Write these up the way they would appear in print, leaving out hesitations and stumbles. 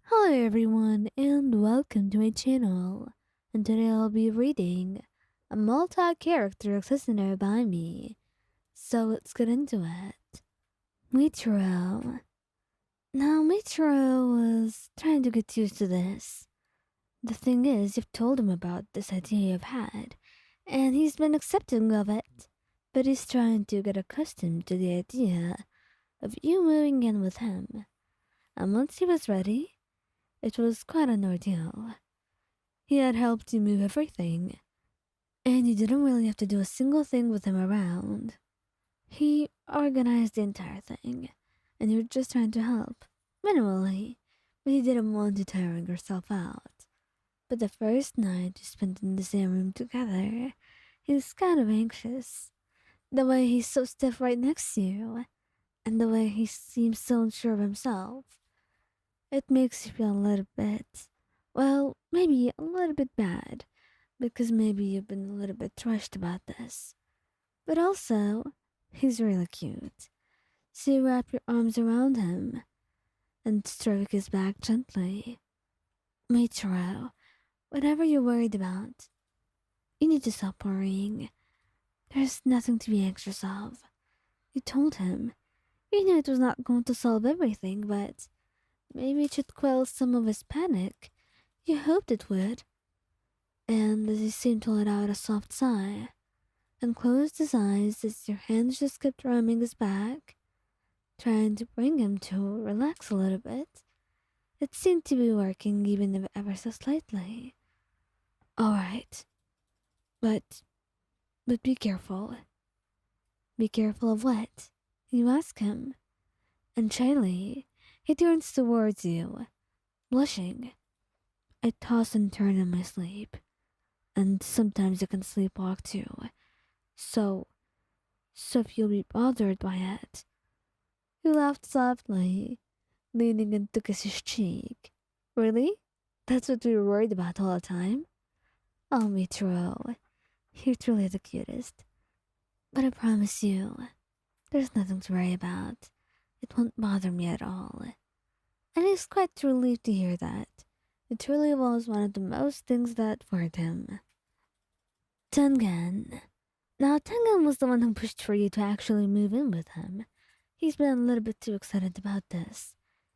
Hello everyone and welcome to my channel. And today I'll be reading a multi-character listener by me. So let's get into it. Muichiro. Now Muichiro was trying to get used to this. The thing is, you've told him about this idea you've had, and he's been accepting of it. But he's trying to get accustomed to the idea of you moving in with him. And once he was ready, it was quite an ordeal. He had helped you move everything, and you didn't really have to do a single thing with him around. He organized the entire thing, and you were just trying to help, minimally, but he didn't want you tiring yourself out. But the first night you spent in the same room together, he was kind of anxious. The way he's so stiff right next to you, and the way he seems so unsure of himself. It makes you feel a little bit, well, maybe a little bit bad, because maybe you've been a little bit trashed about this. But also, he's really cute. So you wrap your arms around him and stroke his back gently. Michiro, whatever you're worried about, you need to stop worrying. There's nothing to be anxious of. You told him. You knew it was not going to solve everything, but maybe it should quell some of his panic. You hoped it would. And as he seemed to let out a soft sigh and closed his eyes as your hands just kept rubbing his back, trying to bring him to relax a little bit, it seemed to be working even if ever so slightly. Alright, but be careful. Be careful of what? You ask him. And shyly, he turns towards you, blushing. I toss and turn in my sleep, and sometimes I can sleepwalk too. So, if you'll be bothered by it. He laughed softly, leaning in to kiss his cheek. Really? That's what we were worried about all the time? Oh, Mitro, you're truly the cutest. But I promise you, there's nothing to worry about. It won't bother me at all. And he's quite relieved to hear that. It truly was one of the most things that worried him. Tengen. Now, Tangan was the one who pushed for you to actually move in with him. He's been a little bit too excited about this.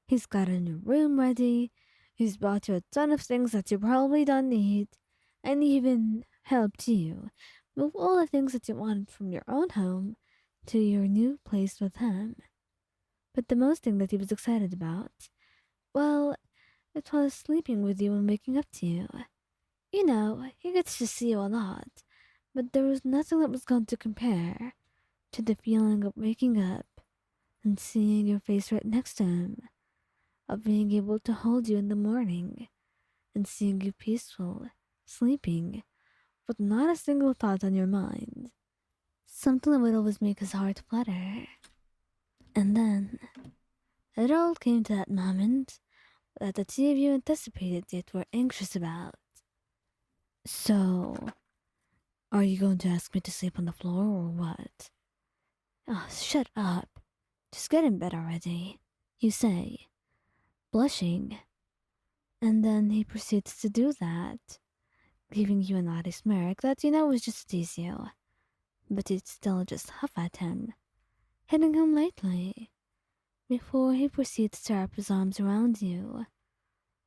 He's got a new room ready, he's bought you a ton of things that you probably don't need, and even helped you move all the things that you wanted from your own home to your new place with him. But the most thing that he was excited about, well, it was sleeping with you and waking up to you. You know, he gets to see you a lot, but there was nothing that was going to compare to the feeling of waking up and seeing your face right next to him, of being able to hold you in the morning and seeing you peaceful, sleeping, with not a single thought on your mind. Something that would always make his heart flutter. And then, it all came to that moment that the two of you anticipated yet were anxious about. So, are you going to ask me to sleep on the floor or what? Oh, shut up. Just get in bed already, you say, blushing. And then he proceeds to do that, giving you a naughty smirk that you know was just to tease you. But you'd still just huff at him, hitting him lightly, before he proceeds to wrap his arms around you,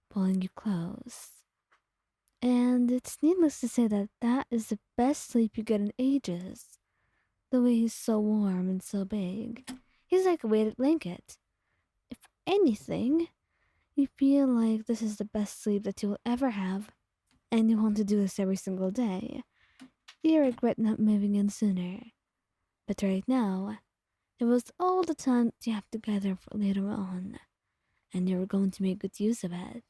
pulling you close. And it's needless to say that that is the best sleep you get in ages. The way he's so warm and so big. He's like a weighted blanket. If anything, you feel like this is the best sleep that you will ever have, and you want to do this every single day. You regret not moving in sooner. But right now, it was all the time that you have together for later on, and you were going to make good use of it.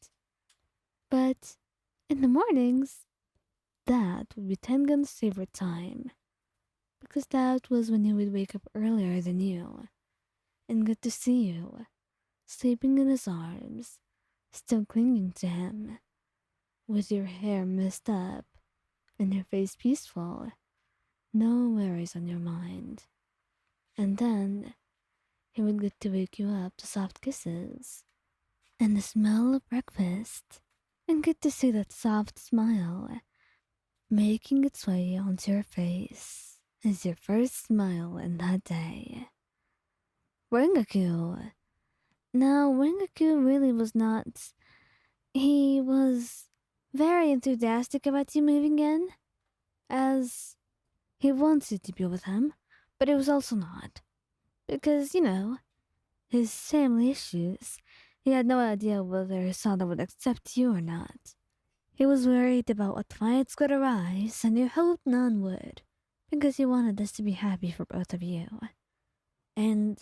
But in the mornings, that would be Tengen's favorite time, because that was when he would wake up earlier than you and get to see you, sleeping in his arms, still clinging to him, with your hair messed up and your face peaceful, no worries on your mind. And then he would get to wake you up to soft kisses. and the smell of breakfast, and good to see that soft smile making its way onto your face as your first smile in that day. Rengoku. Now, Rengoku really was not. He was very enthusiastic about you moving in, as he wanted to be with him, but he was also not. Because, his family issues. He had no idea whether his father would accept you or not. He was worried about what fights could arise, and he hoped none would, because he wanted this to be happy for both of you. And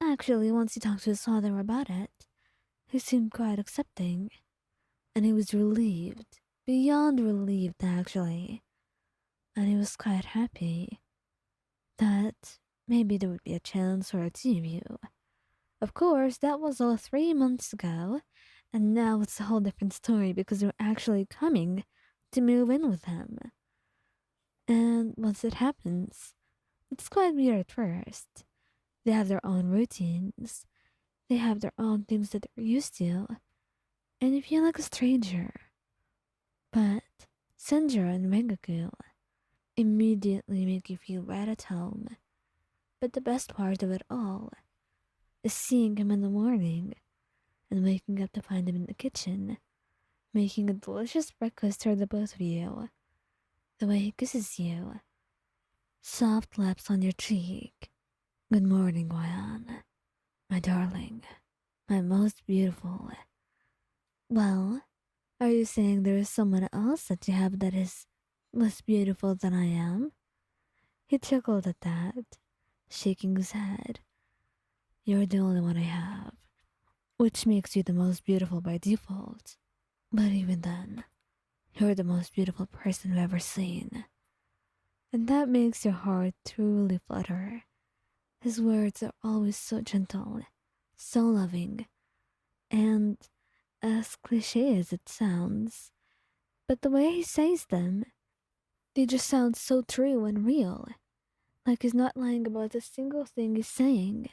actually, once he talked to his father about it, he seemed quite accepting, and he was relieved, beyond relieved actually, and he was quite happy that maybe there would be a chance for the two of you. Of course, that was all 3 months ago, and now it's a whole different story because you're actually coming to move in with him. And once it happens, it's quite weird at first. They have their own routines, they have their own things that they're used to, and you feel like a stranger. But Senjuro and Rengoku immediately make you feel right at home. But the best part of it all is seeing him in the morning and waking up to find him in the kitchen, making a delicious breakfast for the both of you. The way he kisses you, soft lips on your cheek. Good morning, Wayan, my darling, my most beautiful. Well, are you saying there is someone else that you have that is less beautiful than I am? He chuckled at that, shaking his head. You're the only one I have, which makes you the most beautiful by default. But even then, you're the most beautiful person I've ever seen. And that makes your heart truly flutter. His words are always so gentle, so loving, and as cliche as it sounds, but the way he says them, they just sound so true and real. Like he's not lying about a single thing he's saying.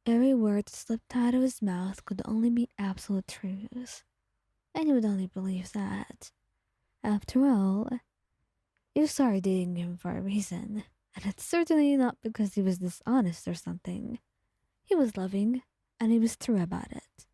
Every word that slipped out of his mouth could only be absolute truth. And you would only believe that. After all, you started dating him for a reason, and it's certainly not because he was dishonest or something. He was loving, and he was true about it.